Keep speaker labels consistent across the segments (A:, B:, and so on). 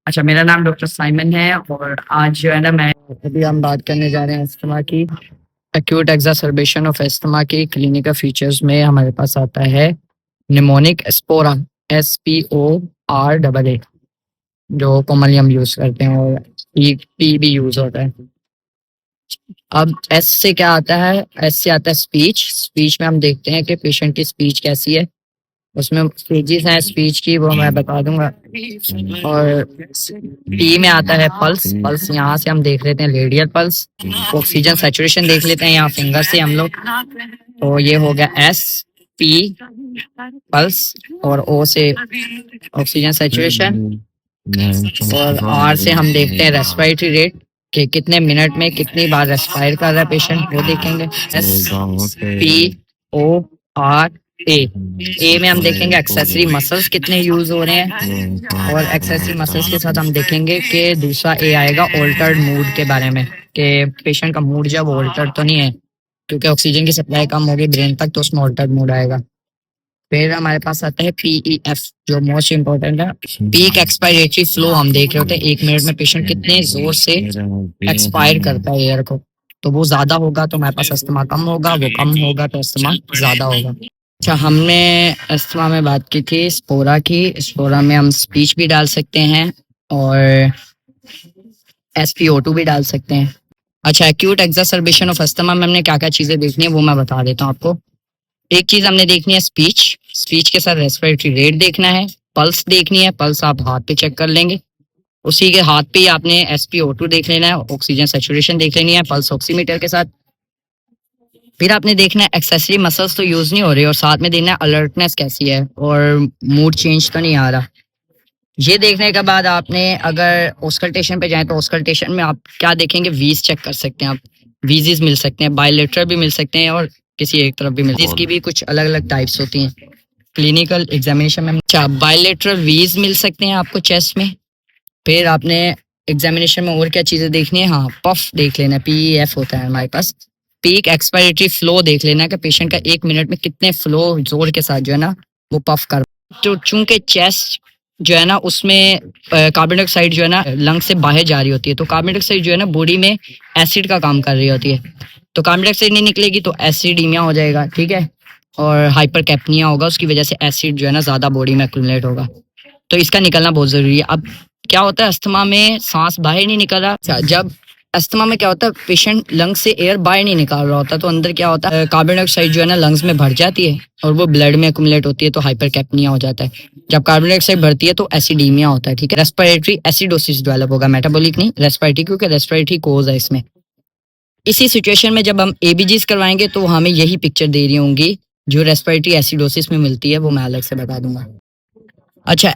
A: अच्छा, मेरा नाम डॉक्टर साइमन है और आज जो है ना मैं अभी हम बात करने जा रहे हैं अस्थमा की। एक्यूट एक्सासर्बेशन ऑफ अस्थमा की क्लिनिकल फीचर्स में हमारे पास आता है निमोनिक स्पोरा, SPORAA, जो कॉमनली हम यूज करते हैं, और पी भी यूज होता है। अब एस से क्या आता है? एस से आता है स्पीच। स्पीच में हम देखते हैं कि पेशेंट की स्पीच कैसी है। उसमें स्टेजेस हैं स्पीच की, वो मैं बता दूंगा। और पी में आता है पल्स। पल्स यहाँ से हम देख लेते हैं रेडियल पल्स। ऑक्सीजन सैचुरेशन देख लेते हैं यहाँ फिंगर से हम लोग। तो ये हो गया एस पी पल्स, और ओ से ऑक्सीजन सैचुरेशन, और आर से हम देखते हैं रेस्पिरेटरी रेट कि कितने मिनट में कितनी बार रेस्पायर कर रहा है पेशेंट, वो देखेंगे। S P O R A में हम देखेंगे एक्सेसरी मसल्स कितने यूज हो रहे हैं, और एक्सेसरी मसल्स के साथ हम देखेंगे कि दूसरा ए आएगा ऑल्टर्ड मूड के बारे में, कि पेशेंट का मूड जब ऑल्टर्ड तो नहीं है, क्योंकि ऑक्सीजन की सप्लाई कम होगी ब्रेन तक, तो उसमें ऑल्टर्ड मूड आएगा। फिर हमारे पास आता है PEF, जो मोस्ट इम्पोर्टेंट है। पीक एक्सपायरेटरी फ्लो हम देख रहे होते हैं, 1 मिनट में पेशेंट कितने जोर से एक्सपायर करता है एयर को। तो वो ज्यादा होगा तो हमारे पास अस्थमा कम होगा, वो कम होगा तो अस्थमा ज्यादा होगा। अच्छा, हमने अस्थमा में बात की थी स्पोरा की। स्पोरा में हम स्पीच भी डाल सकते हैं और SpO2 भी डाल सकते हैं। अच्छा, एक्यूट एक्सासर्बेशन ऑफ अस्थमा में हमने क्या क्या चीजें देखनी है वो मैं बता देता हूँ आपको। एक चीज हमने देखनी है स्पीच। स्पीच के साथ रेस्पिरेटरी रेट देखना है, पल्स देखनी है। पल्स आप हाथ पे चेक कर लेंगे, उसी के हाथ पे ही आपने SpO2 देख लेना है, ऑक्सीजन सैचुरेशन देख लेनी है पल्स ऑक्सीमीटर के साथ। फिर आपने देखना है एक्सेसरी मसल्स तो यूज नहीं हो रही, और साथ में देखना है अलर्टनेस कैसी है और मूड चेंज तो नहीं आ रहा। ये देखने के बाद आपने अगर ऑस्कल्टेशन पे जाए तो ऑस्कल्टेशन में आप क्या देखेंगे, वीज चेक कर सकते हैं आप। वीजेस मिल सकते हैं, बायलेटरल भी मिल सकते हैं और किसी एक तरफ भी मिल सकते हैं। इसकी भी कुछ अलग अलग टाइप्स होती हैं क्लिनिकल एग्जामिनेशन में। अच्छा, बायलेटरल वीज मिल सकते हैं आपको चेस्ट में। फिर आपने एग्जामिनेशन में और क्या चीजें देखनी है, हाँ पफ देख लेना है, PEF होता है हमारे पास। पीक एक्सपायरेटरी फ्लो देख लेना है कि पेशेंट का 1 मिनट में कितने फ्लो जोर के साथ जो है ना वो पफ कर। तो चूंकि चेस्ट जो है ना उसमें कार्बन डाइऑक्साइड जो है ना लंग से बाहर जा रही होती है, तो कार्बन डाइऑक्साइड जो है ना बॉडी में एसिड का काम कर रही होती है। तो कार्बन डाइऑक्साइड नहीं निकलेगी तो एसिडीमिया हो जाएगा, ठीक है, और हाइपरकैप्निया होगा। उसकी वजह से एसिड जो है ना ज्यादा बॉडी में एक्युमुलेट होगा, तो इसका निकलना बहुत जरूरी है। अब क्या होता है अस्थमा में सांस बाहर नहीं निकल रहा। जब अस्थमा में क्या होता है, पेशेंट लंग्स से एयर बाहर नहीं निकाल रहा होता, तो अंदर क्या होता है, कार्बन डाइऑक्साइड जो है ना लंग्स में भर जाती है और वो ब्लड में एक्युमुलेट होती है, तो हाइपरकैप्निया हो जाता है। जब कार्बन डाइऑक्साइड भरती है तो एसिडीमिया होता है, ठीक है। रेस्पिरेटरी एसिडोसिस डेवलप होगा, मेटाबॉलिक नहीं, रेस्पिरेटरी, क्योंकि रेस्पिरेटरी कोज है इसमें। इसी सिचुएशन में जब हम ABGs करवाएंगे तो हमें यही पिक्चर दे रही होंगी जो रेस्पिरेटरी एसिडोसिस में मिलती है, वो मैं अलग से बता दूंगा। अच्छा,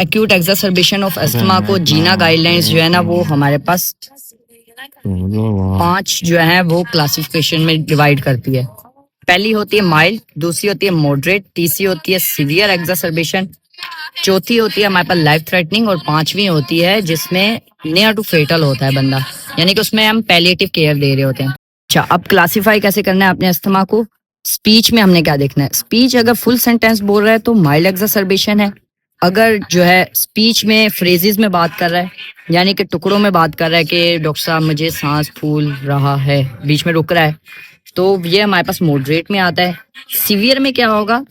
A: एक्यूट एक्सासर्बेशन ऑफ अस्थमा को जीना गाइडलाइंस जो है ना वो हमारे पास 5 जो है वो क्लासिफिकेशन में डिवाइड करती है। पहली होती है माइल्ड, दूसरी होती है मॉडरेट, तीसरी होती है सीवियर एक्सासर्बेशन, चौथी होती है हमारे पास लाइफ थ्रेटनिंग, और पांचवी होती है जिसमें नियर टू फेटल होता है बंदा, यानी कि उसमें हम पैलिएटिव केयर दे रहे होते हैं। अच्छा, अब क्लासिफाई कैसे करना है अपने अस्थमा को। स्पीच में हमने क्या देखना है, स्पीच अगर फुल सेंटेंस बोल रहा है तो माइल्ड एक्सासर्बेशन है। अगर जो है स्पीच में फ्रेजेस में बात कर रहा है, यानी कि टुकड़ों में बात कर रहा है कि डॉक्टर साहब मुझे सांस फूल रहा है, बीच में रुक रहा है, तो ये हमारे पास मॉडरेट में आता है। सीवियर में क्या होगा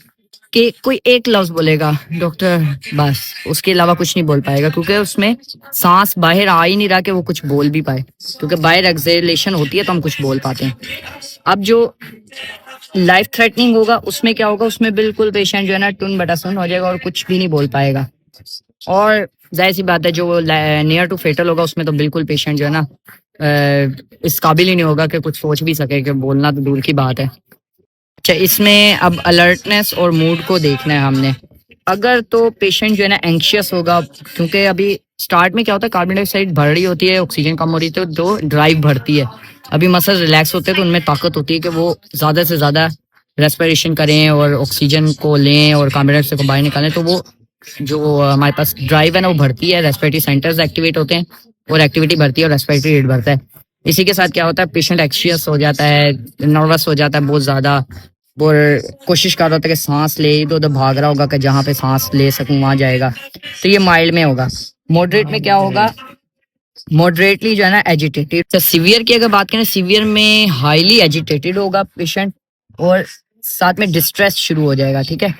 A: कि कोई एक लफ्ज बोलेगा डॉक्टर, बस उसके अलावा कुछ नहीं बोल पाएगा, क्योंकि उसमें सांस बाहर आ ही नहीं रहा कि वो कुछ बोल भी पाए, क्योंकि बाहर एक्सेलेशन होती है तो हम कुछ बोल पाते हैं। अब जो लाइफ थ्रेटनिंग होगा उसमें क्या होगा, उसमें बिल्कुल पेशेंट जो है ना टुन बटा सुन हो जाएगा और कुछ भी नहीं बोल पाएगा। और जाहिर सी बात है जो नियर टू फेटल होगा उसमें तो बिल्कुल पेशेंट जो है ना इस काबिल ही नहीं होगा कि कुछ सोच भी सके, कि बोलना तो दूर की बात है। अच्छा, इसमें अब अलर्टनेस और मूड को देखना है हमने। अगर तो पेशेंट जो है ना एंग्शियस होगा, क्योंकि अभी स्टार्ट में क्या होता है, कार्बन डाइऑक्साइड बढ़ रही होती है, ऑक्सीजन कम हो रही है, तो ड्राइव बढ़ती है। अभी मसल रिलैक्स होते हैं तो उनमें ताकत होती है कि वो ज्यादा से ज्यादा रेस्पिरेशन करें और ऑक्सीजन को लें और कार्बन डाइऑक्साइड को बाहर निकालें, तो वो जो हमारे पास ड्राइव है ना वो बढ़ती है, रेस्पिरेटरी सेंटर्स एक्टिवेट होते हैं और एक्टिविटी बढ़ती है और रेस्पिरेटरी रेट बढ़ता है। इसी के साथ क्या होता है, पेशेंट एंग्शियस हो जाता है, नर्वस हो जाता है बहुत ज्यादा, और कोशिश कर रहा था कि सांस ले, इधर उधर भाग रहा होगा कि जहाँ पे सांस ले सकूं वहां जाएगा, तो ये माइल्ड में होगा। मॉडरेट में क्या होगा, मॉडरेटली जो है ना एजिटेटेड। तो सीवियर की अगर बात करें, सीवियर में हाईली एजिटेटेड होगा पेशेंट और साथ में डिस्ट्रेस शुरू हो जाएगा, ठीक है।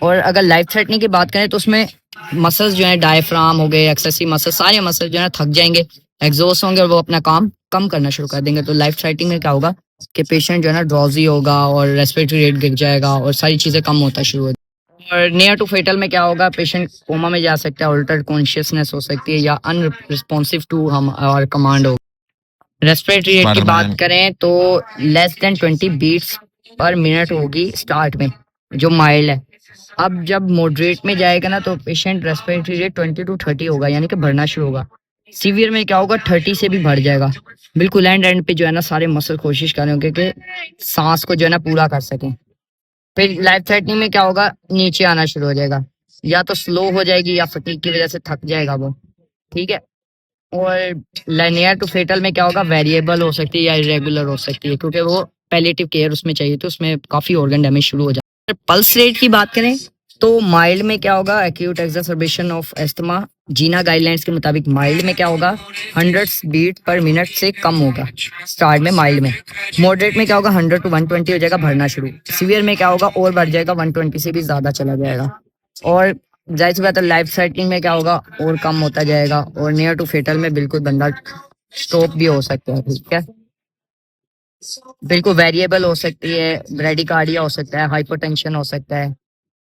A: और अगर लाइफ थ्रेटनिंग की बात करें तो उसमें मसल्स जो है डायफ्राम हो गए, एक्सेसिव मसल, सारे मसल जो है थक जाएंगे, एग्जॉस्ट होंगे और वो अपना काम कम करना शुरू कर देंगे। तो लाइफ थ्रेटनिंग में क्या होगा कि पेशेंट जो है ना ड्रॉजी होगा और रेस्पिरेटरी रेट गिर जाएगा और सारी चीजें कम होता शुरू हो। और नियर टू फेटल में क्या होगा, पेशेंट कोमा में जा सकता है, ऑल्टर्ड कॉन्शियसनेस हो सकती है या अनरिस्पॉन्सिव टू हम और कमांड हो। रेस्पिरेटरी रेट की बात करें तो less than 20 beats per minute होगी स्टार्ट में, जो माइल्ड है। अब जब मॉडरेट में जाएगा ना तो पेशेंट रेस्पिरेटरी रेट 20 to 30 होगा, यानी कि बढ़ना शुरू होगा। सीवियर में क्या होगा, 30 से भी बढ़ जाएगा। बिल्कुल एंड पे जो है ना सारे मसल कोशिश करेंगे कि सांस को जो है ना पूरा कर सकें। फिर लाइफ थ्रेटनिंग में क्या होगा, नीचे आना शुरू हो जाएगा, या तो स्लो हो जाएगी या फटीग की वजह से थक जाएगा वो, ठीक है। और लाइनियर टू फेटल में क्या होगा, वेरिएबल हो सकती है या इरेगुलर हो सकती है, क्योंकि वो पैलिएटिव केयर उसमें चाहिए तो उसमें काफी ऑर्गन डैमेज शुरू हो जाता है। पल्स रेट की बात करें तो माइल्ड में क्या होगा, acute exacerbation of asthma, GINA guidelines के मुताबिक माइल्ड में क्या होगा, 100 बीट पर मिनट से कम होगा स्टार्ट में माइल्ड में। मॉडरेट में क्या होगा, 100 to 120 हो जाएगा, बढ़ना शुरू। सीवियर में क्या होगा, और बढ़ जाएगा, 120 से भी ज्यादा चला जाएगा। और जाहिर सी बात है लाइफ साइकिल में क्या होगा, और कम होता जाएगा। और नियर टू फेटल में बिल्कुल बंदा स्टॉप भी हो सकता है, ठीक है। बिल्कुल वेरिएबल हो सकती है, ब्रेडिकार्डिया हो सकता है, हाइपरटेंशन हो सकता है।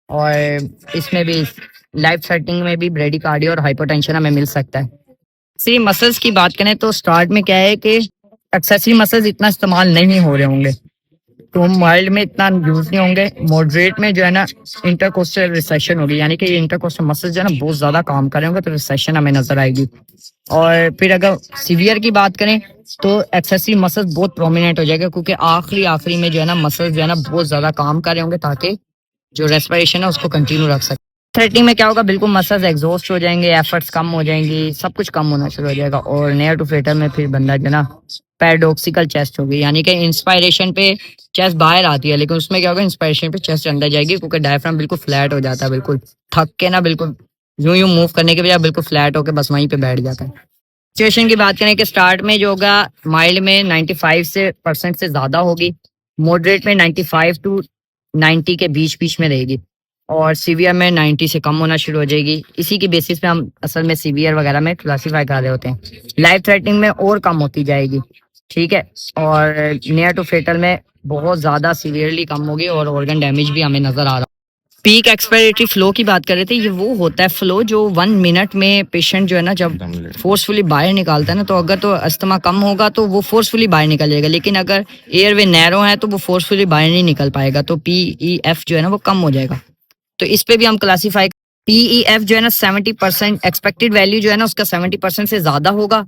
A: और इसमें भी लाइफ सेटिंग में भी ब्रेडिकार्डिया और हाइपरटेंशन हमें मिल सकता है। सी मसल्स की बात करें तो स्टार्ट में क्या है कि एक्सेसिव मसल्स इतना इस्तेमाल नहीं हो रहे होंगे, तो माइल्ड में इतना यूज नहीं होंगे। मॉडरेट में जो है ना इंटरकोस्टल रिसेशन होगी, यानी कि ये इंटरकोस्टल मसल्स जो है ना बहुत ज्यादा काम कर रहे होंगे, तो रिसेशन हमें नजर आएगी। और फिर अगर सीवियर की बात करें तो एक्सेसिव मसल्स बहुत प्रोमिनेंट हो जाएगा, क्योंकि आखिरी आखिरी में जो है ना मसल्स जो है ना बहुत ज्यादा काम कर रहे होंगे ताकि जो रेस्पिरेशन है उसको कंटिन्यू रख सके। थ्रेटनिंग में क्या होगा, बिल्कुल मसल्स एग्जॉस्ट हो जाएंगे, एफर्ट्स कम हो जाएंगी, सब कुछ कम होना शुरू हो जाएगा। और नियर टू फेटर में फिर बंदा जो ना पैराडॉक्सिकल चेस्ट होगी, यानी कि इंस्पायरेशन पे चेस्ट बाहर आती है, लेकिन उसमें क्या होगा, इंस्पायरेशन पे चेस्ट अंदर जाएगी, क्योंकि डायफ्राम बिल्कुल फ्लैट हो जाता है, बिल्कुल थक के ना बिल्कुल यूं यूं मूव करने के बजाय बिल्कुल फ्लैट होकर बस वहीं पे बैठ जाता है। सिचुएशन की बात करें कि स्टार्ट में जो होगा माइल्ड में 95% से ज्यादा होगी, मॉडरेट में 95 to 90 के बीच बीच में रहेगी, और सीवियर में 90 से कम होना शुरू हो जाएगी। इसी की बेसिस पे हम असल में सीवियर वगैरह में क्लासीफाई कर रहे होते हैं। लाइफ थ्रेटनिंग में और कम होती जाएगी, ठीक है। और नियर टू फेटल में बहुत ज्यादा सीवियरली कम होगी और ऑर्गन डैमेज भी हमें नजर आ रहा है। पीक एक्सपायरेटरी फ्लो की बात कर रहे थे, ये वो होता है फ्लो जो 1 मिनट में पेशेंट जो है ना जब फोर्सफुली बाहर निकालता है ना, तो अगर तो अस्थमा कम होगा तो वो फोर्सफुली बाहर निकल जाएगा, लेकिन अगर एयरवे नैरो है तो वो फोर्सफुली बाहर नहीं निकल पाएगा, तो PEF जो है ना वो कम हो जाएगा। तो इस पे भी हम क्लासीफाई, PEF जो है ना 70% एक्सपेक्टेड वैल्यू जो है ना उसका 70% से ज्यादा होगा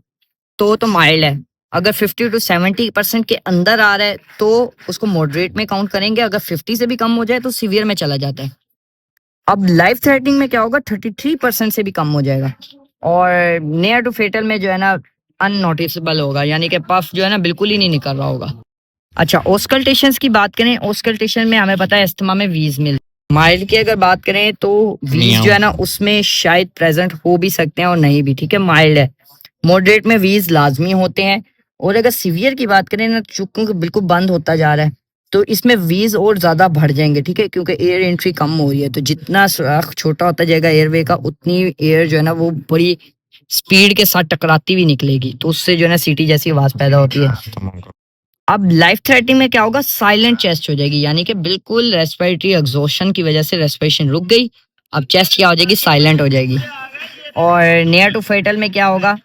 A: तो माइल्ड है। अगर 50 to 70% के अंदर आ रहा है तो उसको मॉडरेट में काउंट करेंगे, अगर 50 से भी कम हो जाए तो सीवियर में चला जाता है। अब लाइफ थ्रेटनिंग में क्या होगा, 33% से भी कम हो जाएगा। और नियर टू फेटल में जो है ना अननोटिसेबल होगा, यानी कि पफ जो है ना बिल्कुल ही नहीं निकल रहा होगा। अच्छा, ऑस्कल्टेशंस की बात करें, ऑस्कल्टेशन में हमें पता है अस्थमा में वीज मिल, माइल्ड की अगर बात करें तो वीज जो है ना उसमें शायद प्रेजेंट हो भी सकते हैं और नहीं भी, ठीक है, माइल्ड है। मॉडरेट में वीज लाजमी होते हैं। और अगर सीवियर की बात करें ना, चूंकि बिल्कुल बंद होता जा रहा है तो इसमें वीज और ज्यादा बढ़ जाएंगे, ठीक है, क्योंकि एयर एंट्री कम हो रही है, तो जितना सुराख छोटा होता जाएगा एयरवे का, उतनी एयर जो है ना वो बड़ी स्पीड के साथ टकराती हुई निकलेगी, तो उससे जो है ना सीटी जैसी आवाज पैदा होती है। अब लाइफ थ्रेटनिंग में क्या होगा, साइलेंट चेस्ट हो जाएगी, यानी कि बिल्कुल रेस्पिरेटरी एग्जॉशन की वजह से रेस्पिरेशन रुक गई, अब चेस्ट क्या हो जाएगी, साइलेंट हो जाएगी। और नियर टू फेटल में क्या होगा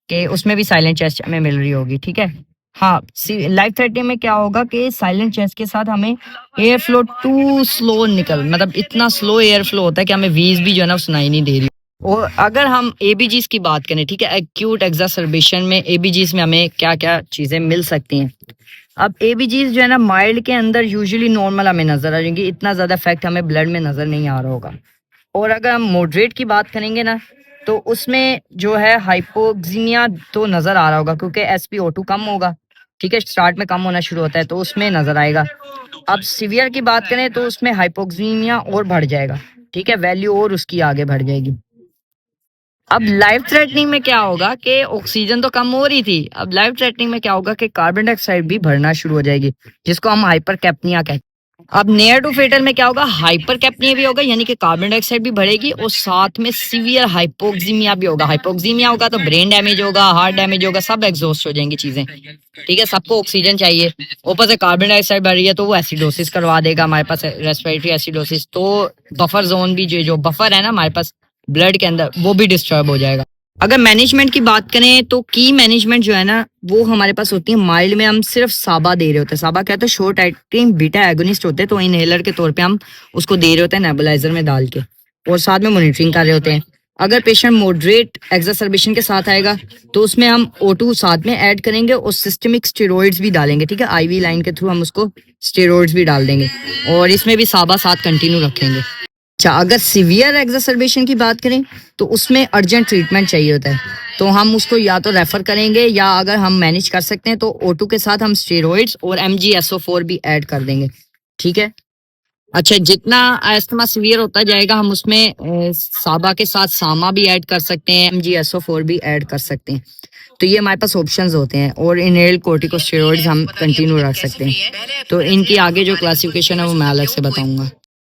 A: कि उसमें भी साइलेंट चेस्ट हमें मिल रही होगी, ठीक है। हाँ, लाइफ थ्रेटनिंग में क्या होगा कि साइलेंट चेस्ट के साथ हमें एयर फ्लो टू स्लो निकल, मतलब इतना स्लो एयर फ्लो होता है कि हमें वीज भी जो है ना सुनाई नहीं दे रही। और अगर हम एबीजीज की बात करें, ठीक है, एक्यूट एक्सासर्बेशन में एबीजीज में हमें क्या क्या चीजें मिल सकती हैं। अब एबीजीज जो है ना माइल्ड के अंदर यूजुअली नॉर्मल हमें नजर आ जाएंगी, इतना ज्यादा इफेक्ट हमें ब्लड में नजर नहीं आ रहा होगा। और अगर हम मॉडरेट की बात करेंगे ना तो उसमें जो है हाइपोक्सीमिया तो नजर आ रहा होगा, क्योंकि SpO2 कम होगा, ठीक है, स्टार्ट में कम होना शुरू होता है तो उसमें नजर आएगा। अब सीवियर की बात करें तो उसमें हाइपोक्सीमिया और बढ़ जाएगा, ठीक है, वैल्यू और उसकी आगे बढ़ जाएगी। अब लाइफ थ्रेटनिंग में क्या होगा कि ऑक्सीजन तो कम हो रही थी, अब लाइफ थ्रेटनिंग में क्या होगा कि कार्बन डाइऑक्साइड भी भरना शुरू हो जाएगी, जिसको हम हाइपर कैप्निया कहते हैं। अब नियर टू फेटल में क्या होगा, हाइपर कैप्निया भी होगा, यानी कि कार्बन डाइऑक्साइड भी बढ़ेगी और साथ में सीवियर हाइपोक्सीमिया भी होगा। हाइपोक्सीमिया होगा तो ब्रेन डैमेज होगा, हार्ट डैमेज होगा, सब एग्जॉस्ट हो जाएंगी चीजें। ठीक है, सबको ऑक्सीजन चाहिए, ऊपर से कार्बन डाइऑक्साइड बढ़ रही है तो वो एसिडोसिस करवा देगा हमारे पास, रेस्पिरेटरी एसिडोसिस। तो बफर जोन भी जो बफर है ना हमारे पास ब्लड के अंदर, वो भी डिस्टर्ब हो जाएगा। अगर मैनेजमेंट की बात करें तो की मैनेजमेंट जो है ना वो हमारे पास होती है माइल्ड में, हम सिर्फ साबा दे रहे होते हैं। साबा क्या होता है, शॉर्ट एक्टिंग बीटा एगोनिस्ट होते हैं, तो इनहेलर के तौर पे हम उसको दे रहे होते हैं नेबुलाइजर में डाल के, और साथ में मॉनिटरिंग कर रहे होते हैं। अगर पेशेंट मॉडरेट एक्सरसर्बेशन के साथ आएगा तो उसमें हम O2 साथ में ऐड करेंगे और सिस्टमिक स्टेरॉइड्स भी डालेंगे। ठीक है, आईवी लाइन के थ्रू हम उसको स्टेरॉइड्स भी डाल देंगे, और इसमें भी साबा साथ कंटिन्यू रखेंगे। अच्छा, अगर सीवियर एक्सरसर्बेशन की बात करें तो उसमें अर्जेंट ट्रीटमेंट चाहिए होता है, तो हम उसको या तो रेफर करेंगे, या अगर हम मैनेज कर सकते हैं तो O2 के साथ हम स्टेरॉइड्स और MgSO4 भी ऐड कर देंगे। ठीक है। अच्छा, जितना अस्थमा सीवियर होता जाएगा हम उसमें साबा के साथ सामा भी ऐड कर सकते हैं, MgSO4 भी ऐड कर सकते हैं। तो ये हमारे पास ऑप्शंस होते हैं, और इनहेल कोर्टिकोस्टेरॉइड्स हम कंटिन्यू रख सकते हैं। तो इनकी आगे जो क्लासिफिकेशन है वो मैं अलग से बताऊंगा।